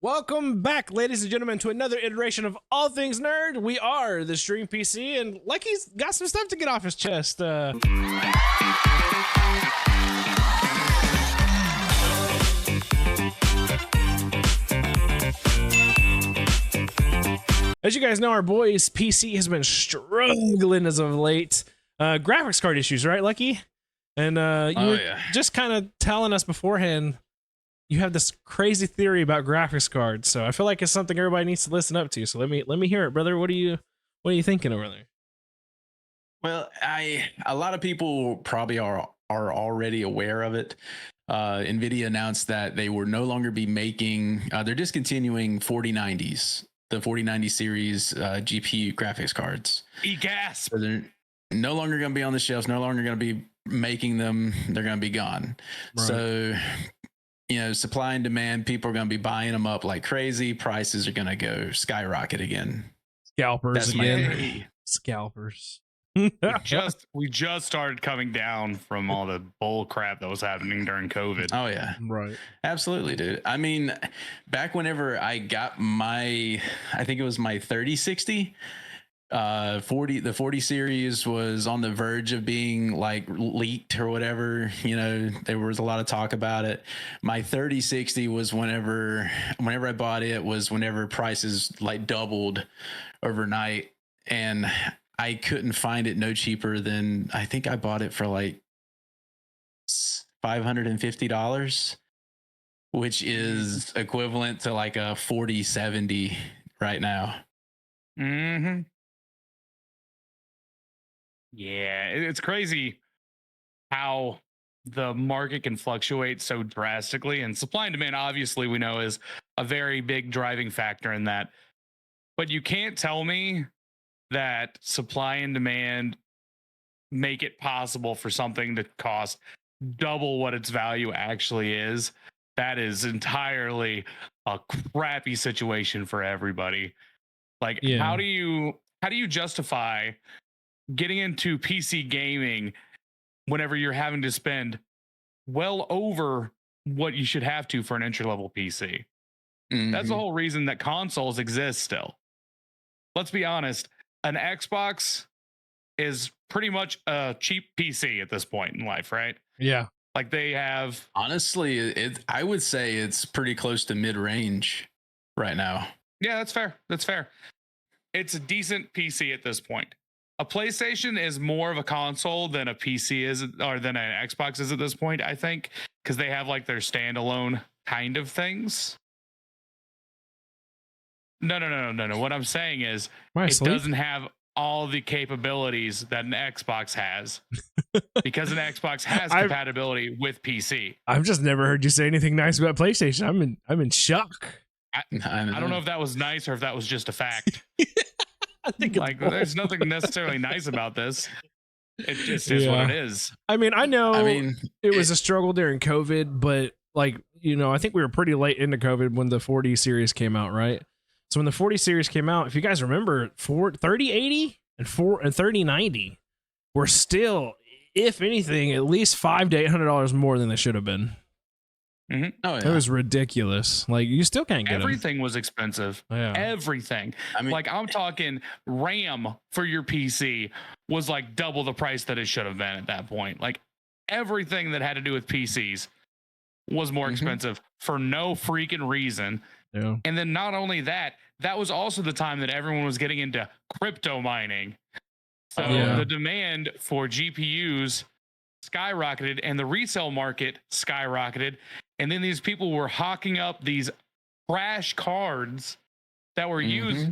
Welcome back, ladies and gentlemen, to another iteration of All Things Nerd. We are the Stream PC, and Lucky's got some stuff to get off his chest. As you guys know, our boy's PC has been struggling as of late. Graphics card issues, right, Lucky? And you were just kind of telling us beforehand you have this crazy theory about graphics cards, so I feel like it's something everybody needs to listen up to. So let me hear it, brother. What are you thinking over there? Well, a lot of people probably are already aware of it. NVIDIA announced that they will no longer be making. They're discontinuing 4090s, the 4090 series GPU graphics cards. E-gasp. So they're no longer going to be on the shelves. No longer going to be making them. They're going to be gone. Right. So, supply and demand, people are going to be buying them up like crazy. Prices are going to go skyrocket again. Scalpers That's again. Scalpers. we just started coming down from all the bull crap that was happening during COVID. Oh yeah, right. Absolutely, dude. I mean, back whenever I got I think it was my 3060. The 40 series was on the verge of being like leaked or whatever. There was a lot of talk about it. My 3060 was whenever I bought it was whenever prices like doubled overnight, and I couldn't find it no cheaper than, I think I bought it for like $550, which is equivalent to like a 4070 right now. Mm-hmm. Yeah, it's crazy how the market can fluctuate so drastically, and supply and demand, obviously, we know is a very big driving factor in that. But you can't tell me that supply and demand make it possible for something to cost double what its value actually is. That is entirely a crappy situation for everybody. Like, how do you justify getting into PC gaming whenever you're having to spend well over what you should have to for an entry level PC? Mm-hmm. That's the whole reason that consoles exist still. Let's be honest, an Xbox is pretty much a cheap PC at this point in life, right? Yeah. Like they have. Honestly, I would say it's pretty close to mid-range right now. Yeah, that's fair. That's fair. It's a decent PC at this point. A PlayStation is more of a console than a PC is, or than an Xbox is at this point, I think, because they have like their standalone kind of things. No. What I'm saying is it doesn't have all the capabilities that an Xbox has because an Xbox has compatibility with PC. I've just never heard you say anything nice about PlayStation. I'm in shock. I don't know if that was nice or if that was just a fact. I think there's nothing necessarily nice about this. It just is what it is. I mean, it was a struggle during COVID, but I think we were pretty late into COVID when the 40 series came out, right? So when the 40 series came out, if you guys remember, 3080 and 3090 were still, if anything, at least $500 to $800 more than they should have been. Mm-hmm. Oh, yeah. It was ridiculous. Like, you still can't get everything was expensive. Yeah. Everything. I mean, like, I'm talking RAM for your PC was like double the price that it should have been at that point. Like, everything that had to do with PCs was more expensive for no freaking reason. Yeah. And then not only that, that was also the time that everyone was getting into crypto mining. So the demand for GPUs skyrocketed and the resale market skyrocketed. And then these people were hawking up these crash cards that were used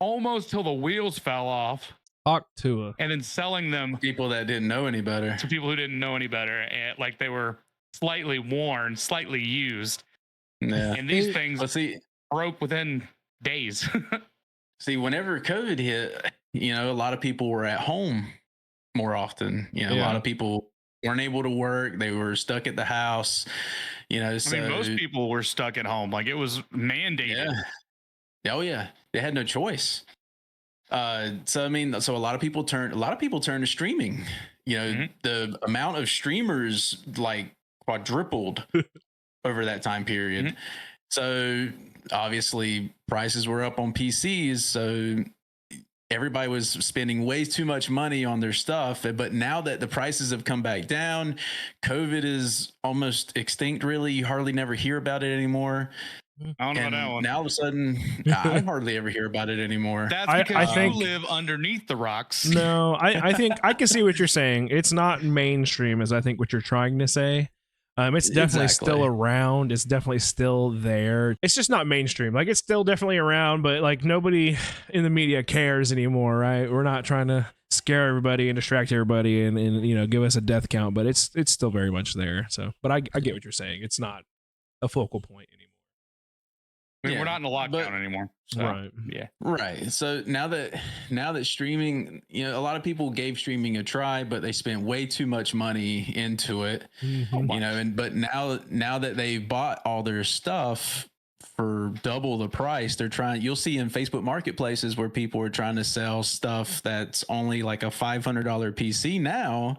almost till the wheels fell off. And then selling them people that didn't know any better. To people who didn't know any better. And like they were slightly worn, slightly used. Yeah. And these things broke within days. See, whenever COVID hit, a lot of people were at home more often. A lot of people weren't able to work. They were stuck at the house. I mean, most people were stuck at home. Like, it was mandated. Yeah. Oh yeah, they had no choice. So a lot of people turned to streaming. The amount of streamers like quadrupled over that time period. So obviously prices were up on PCs, so everybody was spending way too much money on their stuff. But now that the prices have come back down, COVID is almost extinct, really. You hardly never hear about it anymore. I don't know And about that one. now all of a sudden, I hardly ever hear about it anymore. That's I because think- you live underneath the rocks. No, I think I can see what you're saying. It's not mainstream, as I think what you're trying to say. It's definitely Exactly. still around. It's definitely still there. It's just not mainstream. Like, it's still definitely around, but like nobody in the media cares anymore, right? We're not trying to scare everybody and distract everybody and you know, give us a death count, but it's still very much there. So, but I get what you're saying. It's not a focal point anymore. I mean, Yeah, we're not in a lockdown but- anymore. So, Right. yeah. Right. So now that streaming, you know, a lot of people gave streaming a try, but they spent way too much money into it. Mhm. You know, but now that they bought all their stuff for double the price, you'll see in Facebook marketplaces where people are trying to sell stuff that's only like a $500 PC now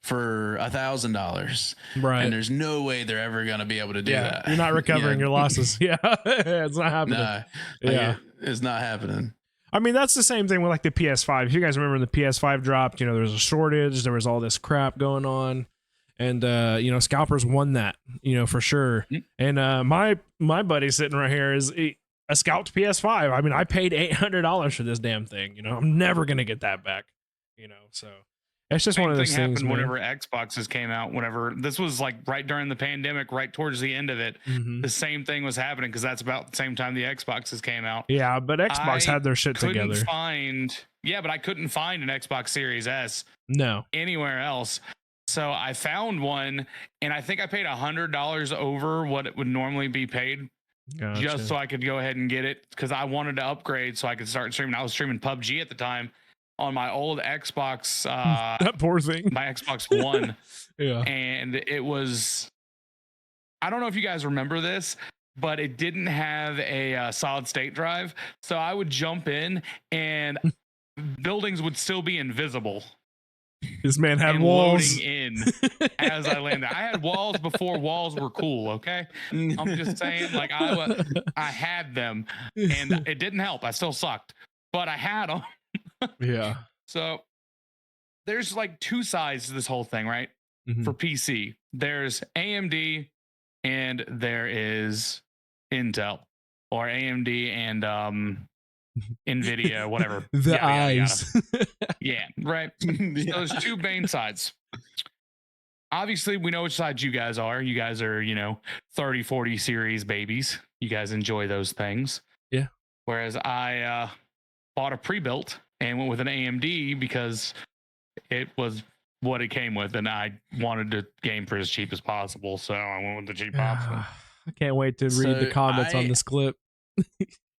for $1,000. Right. And there's no way they're ever going to be able to do Yeah. that. You're not recovering Yeah. your losses. Yeah. It's not happening. Nah, Yeah. it's not happening. I mean, that's the same thing with like the PS5. If you guys remember when the PS5 dropped, you know, there was a shortage, there was all this crap going on. And you know, scalpers won that, you know, for sure. And my buddy sitting right here is a scalped PS5. I mean, I paid $800 for this damn thing. You know, I'm never gonna get that back. You know, so it's just one of those Same thing things. happened Man. whenever Xboxes came out. Whenever this was like right during the pandemic, right towards the end of it, Mhm. the same thing was happening because that's about the same time the Xboxes came out. Yeah, but Xbox I had their shit Couldn't together. but I couldn't find an Xbox Series S No. anywhere else. So I found one, and I think I paid $100 over what it would normally be paid, Gotcha. just so I could go ahead and get it because I wanted to upgrade so I could start streaming. I was streaming PUBG at the time on my old Xbox, that poor thing. my Xbox One, Yeah. and it was. I don't know if you guys remember this, but it didn't have a solid state drive, so I would jump in and buildings would still be invisible. This man had and walls. loading in as I landed. I had walls before walls were cool. Okay, I'm just saying, like I had them, and it didn't help. I still sucked, but I had them. Yeah. So there's like two sides to this whole thing, right? Mhm. For PC, there's AMD and there is Intel, or AMD and Nvidia, whatever. The Yada, yada, yada. eyes. Yeah, right. Those two main sides. Obviously, we know which side you guys are. You guys are, you know, 30, 40 series babies. You guys enjoy those things. Yeah. Whereas I bought a pre-built and went with an AMD because it was what it came with, and I wanted to game for as cheap as possible. So I went with the cheap option. I can't wait to read the So comments on I- this clip.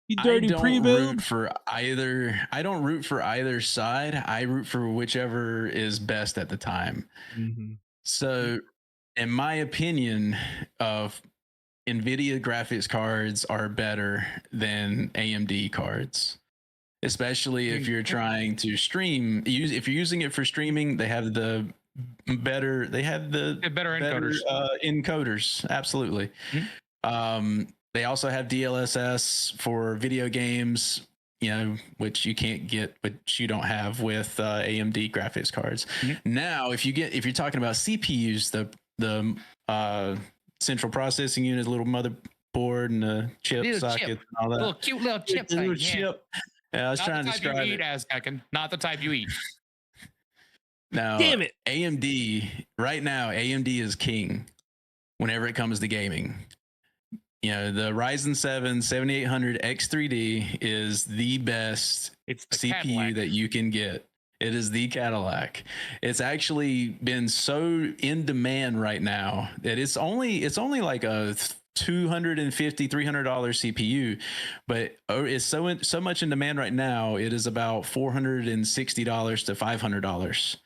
You dirty I don't pre-built. root for either. I don't root for either side. I root for whichever is best at the time. Mhm. So, in my opinion, of NVIDIA graphics cards are better than AMD cards, especially if you're trying to stream. If you're using it for streaming, they have the better. They have the Yeah, better encoders. encoders. Absolutely. Mhm. They also have DLSS for video games, you know, which you can't get, which you don't have with AMD graphics cards. Mhm. Now, if you're talking about CPUs, the central processing unit, little motherboard, and the chip Little socket, chip. and all that. Little cute little chip The little thing. Yeah. chip. Yeah, I was Not trying the to type you describe eat, it. Aztecan. Not the type you eat. Now, Damn it. AMD right now, AMD is king whenever it comes to gaming. You know, the Ryzen 7 7800 X3D is the best It's the CPU Cadillac. that you can get. It is the Cadillac. It's actually been so in demand right now that it's only like a $250, $300 CPU, but it's so much in demand right now. It is about $460 to $500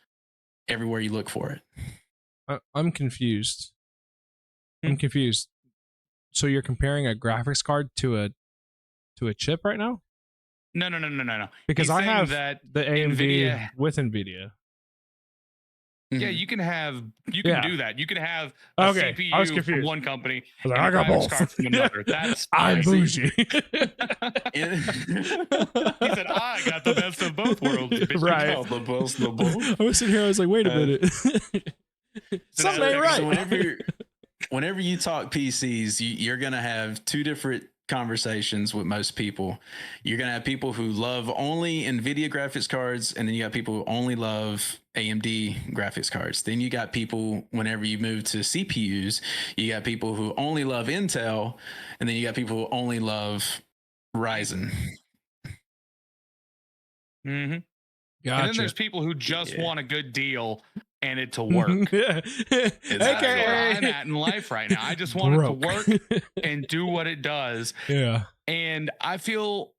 everywhere you look for it. I'm confused. I'm confused. So you're comparing a graphics card to a chip right now? No. Because He's I saying have that the AMD NVIDIA with NVIDIA. Yeah, Mhm. you can Yeah. do that. You can have a Okay, I was CPU from confused. one company I was like, and I a got graphics both. card from another. That's I'm fine. bougie. He said, I got the best of both worlds. bitch." Right. Oh, the both, the both. I was sitting here. I was like, wait a Uh, minute. Something ain't right. So whenever you talk PCs, you're gonna have two different conversations with most people. You're gonna have people who love only NVIDIA graphics cards, and then you got people who only love AMD graphics cards. Then you got people, whenever you move to CPUs, you got people who only love Intel, and then you got people who only love Ryzen. Mhm. And Gotcha. then there's people who just Yeah. want a good deal and it to work. That's where I'm at in life right now. I just want it to work and do what it does. Yeah. And I feel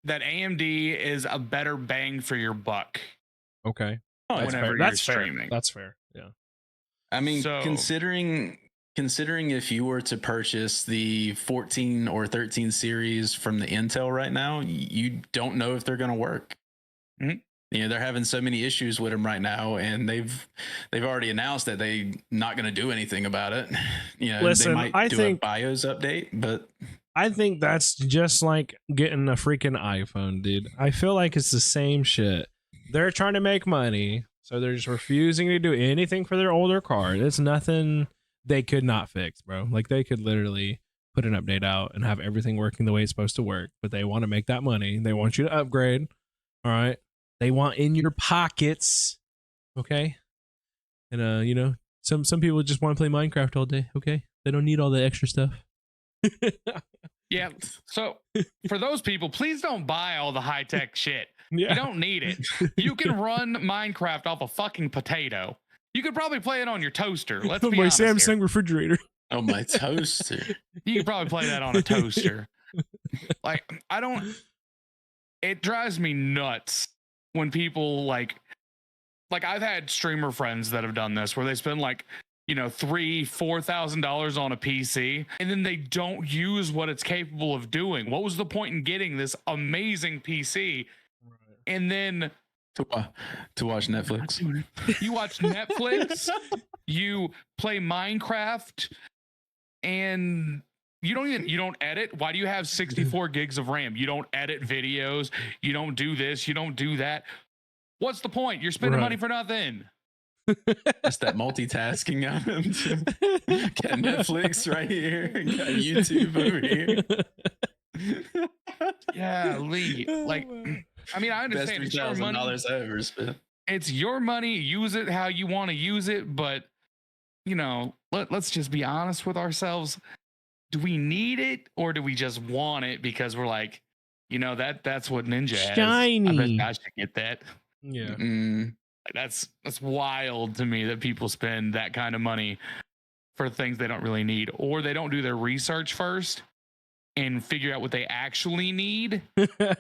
that AMD is a better bang for your buck. Okay. Oh, That's whenever fair. you're That's fair. streaming. That's fair. Yeah. I mean, So- considering if you were to purchase the 14 or 13 series from the Intel right now, you don't know if they're going to work. Mhm. You know, they're having so many issues with them right now, and they've already announced that they're not going to do anything about it. You know, Listen, they might I do think- a BIOS update, but I think that's just like getting a freaking iPhone, dude. I feel like it's the same shit. They're trying to make money, so they're just refusing to do anything for their older card. It's nothing they could not fix, bro. Like they could literally put an update out and have everything working the way it's supposed to work, but they want to make that money. They want you to upgrade. All right. They want in your pockets. Okay. And you know, some people just want to play Minecraft all day, okay? They don't need all the extra stuff. Yeah. So for those people, please don't buy all the high tech shit. You Yeah. don't need it. You can run Minecraft off a fucking potato. You could probably play it on your toaster. Let's be My honest Samsung here. refrigerator. oh, my toaster. You could probably play that on a toaster. Like, it drives me nuts when people like I've had streamer friends that have done this where they spend like, you know, $3,000-$4,000 on a PC and then they don't use what it's capable of doing. What was the point in getting this amazing PC? And then to watch Netflix. you watch Netflix, you play Minecraft, and you don't edit. Why do you have 64 gigs of RAM? You don't edit videos. You don't do this. You don't do that. What's the point? You're spending Right. money for nothing. That's that multitasking. Got Netflix right here. Got YouTube over here. Yeah, Lee. Like, I mean, I Best understand it's your money. $3,000 I ever spent. It's your money. Use it how you want to use it. But, you know, let's just be honest with ourselves. Do we need it or do we just want it because we're like, you know, that's what Ninja has. I Shiny. bet I should get that. Yeah. Mm, Like, that's wild to me that people spend that kind of money for things they don't really need, or they don't do their research first and figure out what they actually need, and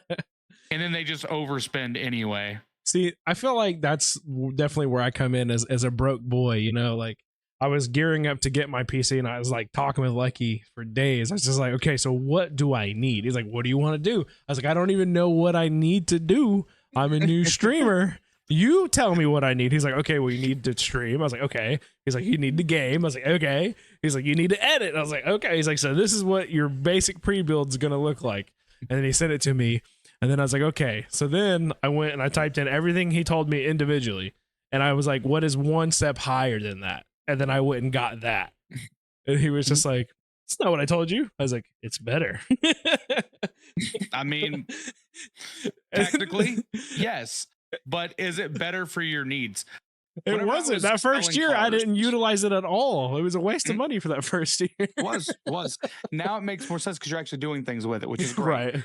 then they just overspend anyway. See, I feel like that's definitely where I come in as a broke boy, you know, like I was gearing up to get my PC and I was like talking with Lucky for days. I was just like, okay, so what do I need? He's like, what do you want to do? I was like, I don't even know what I need to do. I'm a new streamer. You tell me what I need. He's like, okay, well, you need to stream. I was like, okay. He's like, you need to game. I was like, okay. He's like, you need to edit. I was like, okay. He's like, so this is what your basic pre-build is going to look like. And then he sent it to me. And then I was like, okay. So then I went and I typed in everything he told me individually. And I was like, what is one step higher than that? And then I went and got that. And he was just like, it's not what I told you. I was like, it's better. I mean, technically, yes. But is it better for your needs? It Whenever I wasn't. was That first selling year, I cars- didn't utilize it at all. It was a waste of Mhm. money for that first year. was. Now it makes more sense because you're actually doing things with it, which is great. Right.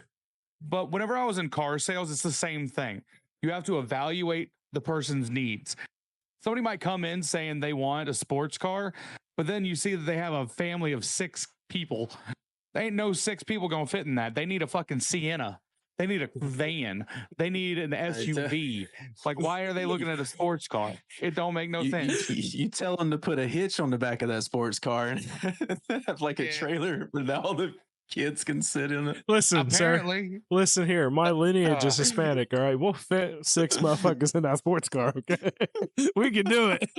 But whenever I was in car sales, it's the same thing. You have to evaluate the person's needs. Somebody might come in saying they want a sports car, but then you see that they have a family of 6 people. There ain't no 6 people gonna fit in that. They need a fucking Sienna. They need a van. They need an SUV. Like, why are they looking at a sports car? It don't make no sense. You tell them to put a hitch on the back of that sports car and have like a Yeah. trailer with all the Kids can sit in it. Listen, sir. Apparently, Listen here. My lineage is Hispanic. All right, we'll fit 6 motherfuckers in that sports car. Okay, we can do it.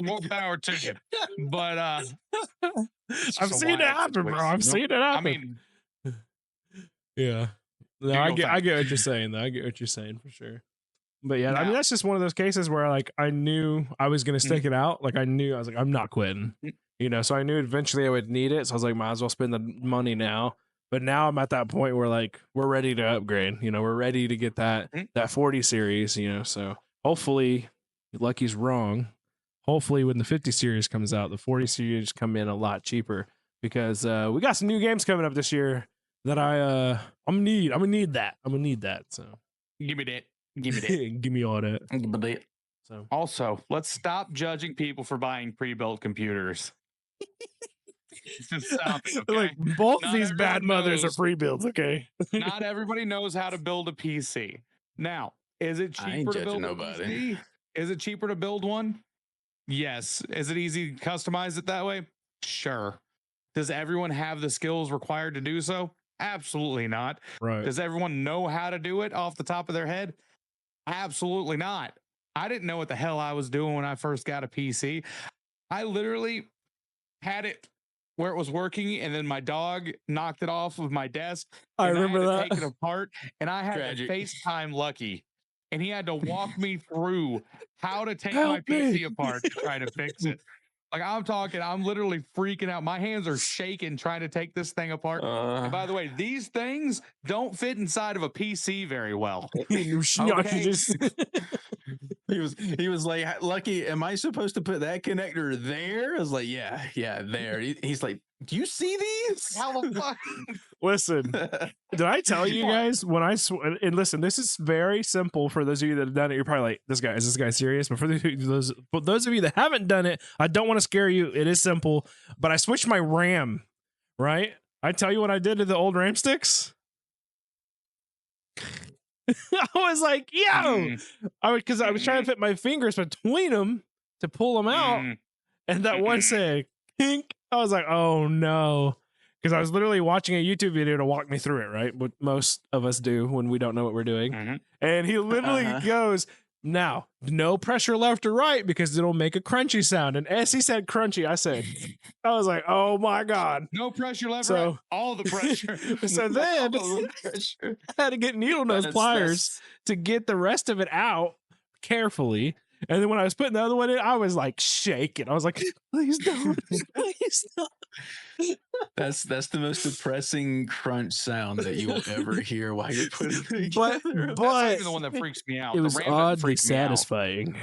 more power to you. But I've seen it happen, bro. I've seen it happen. I mean, yeah. No, Do I your get thing. what you're saying though. I get what you're saying for sure. But yeah, I mean Now- that's just one of those cases where like I knew I was gonna stick it out. Like I was like, I'm not quitting. You know, so I knew eventually I would need it. So I was like, might as well spend the money now. But now I'm at that point where like we're ready to upgrade. You know, we're ready to get that 40 series, you know. So hopefully Lucky's wrong. Hopefully when the 50 series comes out, the 40 series come in a lot cheaper because we got some new games coming up this year that I'm gonna need that. So give me that. Give me that. give me all that. So Also, let's stop judging people for buying pre-built computers. Just stop it, okay? like both Not these bad everyone mothers are knows. pre-builds, okay? Not everybody knows how to build a PC. Now, is it I ain't cheaper to judging build a nobody. PC? Is it cheaper to build one? Yes. Is it easy to customize it that way? Sure. Does everyone have the skills required to do so? Absolutely not. Right. Does everyone know how to do it off the top of their head? Absolutely not. I didn't know what the hell I was doing when I first got a PC. I literally had it where it was working, and then my dog knocked it off of my desk. I and remember had to that. take it apart, and I had Tragic. to FaceTime Lucky, and he had to walk me through how to take Help my PC me. apart to try to fix it. Like I'm literally freaking out. My hands are shaking trying to take this thing apart. And by the way, these things don't fit inside of a PC very well. You Okay. just- He was like, Lucky, am I supposed to put that connector there? I was like, yeah, there. He's like, do you see these? How the fuck? Listen, did I tell you guys when and listen, this is very simple for those of you that have done it. You're probably like, is this guy serious? But for those of you that haven't done it, I don't want to scare you. It is simple, but I switched my RAM, right? I tell you what I did to the old RAM sticks. I was like, yo, because I was trying to fit my fingers between them to pull them out. And that one said, kink. I was like, oh no. Because I was literally watching a YouTube video to walk me through it, right? What most of us do when we don't know what we're doing. And he literally goes, now, no pressure left or right because it'll make a crunchy sound. And as he said crunchy, I was like, oh my God. No pressure left, So- right. All the pressure. So then I had to get needle nose pliers to get the rest of it out carefully. And then when I was putting the other one in, I was like shaking. I was like, please don't. Please don't. That's the most depressing crunch sound that you will ever hear while you're putting it But- together. That's not but even the one that freaks me out. it The was RAM doesn't oddly freak me out. satisfying.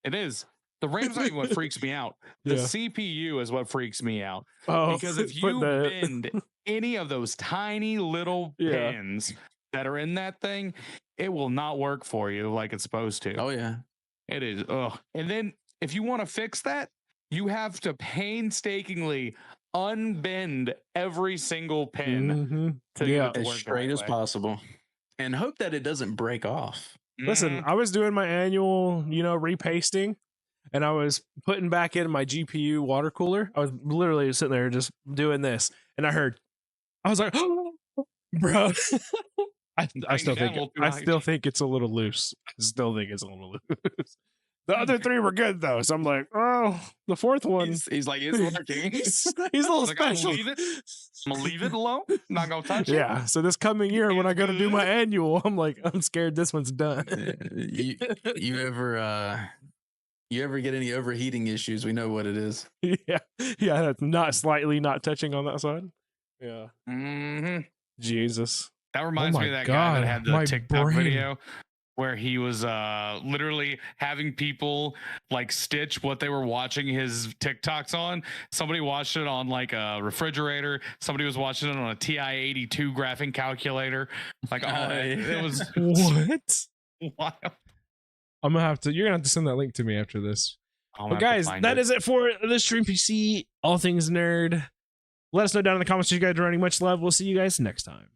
It is. The RAM's not even what freaks me out. The Yeah. CPU is what freaks me out. Oh, Because if put you the- bend any of those tiny little Yeah. pins that are in that thing, it will not work for you like it's supposed to. Oh yeah. It is. Ugh. And then if you want to fix that, you have to painstakingly unbend every single pin Mhm. to get Yeah. it to As work the straight right as way. possible. And hope that it doesn't break off. Listen, Mhm. I was doing my annual, repasting, and I was putting back in my GPU water cooler. I was literally sitting there just doing this, and I was like, bro. I still think it's a little loose. I still think it's a little loose. The other three were good though, so I'm like, oh, the fourth one, He's like, it's working. he's a little Like, I'm special. gonna leave it alone. Not gonna touch it. Yeah. So this coming year, when I go to do my annual, I'm like, I'm scared this one's done. you ever get any overheating issues? We know what it is. Yeah. That's not touching on that side. Yeah. Mhm. Jesus. That reminds my me of that guy God, that had the my TikTok brain. video where he was literally having people like stitch what they were watching his TikToks on. Somebody watched it on like a refrigerator. Somebody was watching it on a TI-82 graphing calculator. Like, it was What? wild. You're gonna have to send that link to me after this. I'm But gonna have guys, to find that it. is it for the Stream PC All Things Nerd. Let us know down in the comments if you guys are running. Much love. We'll see you guys next time.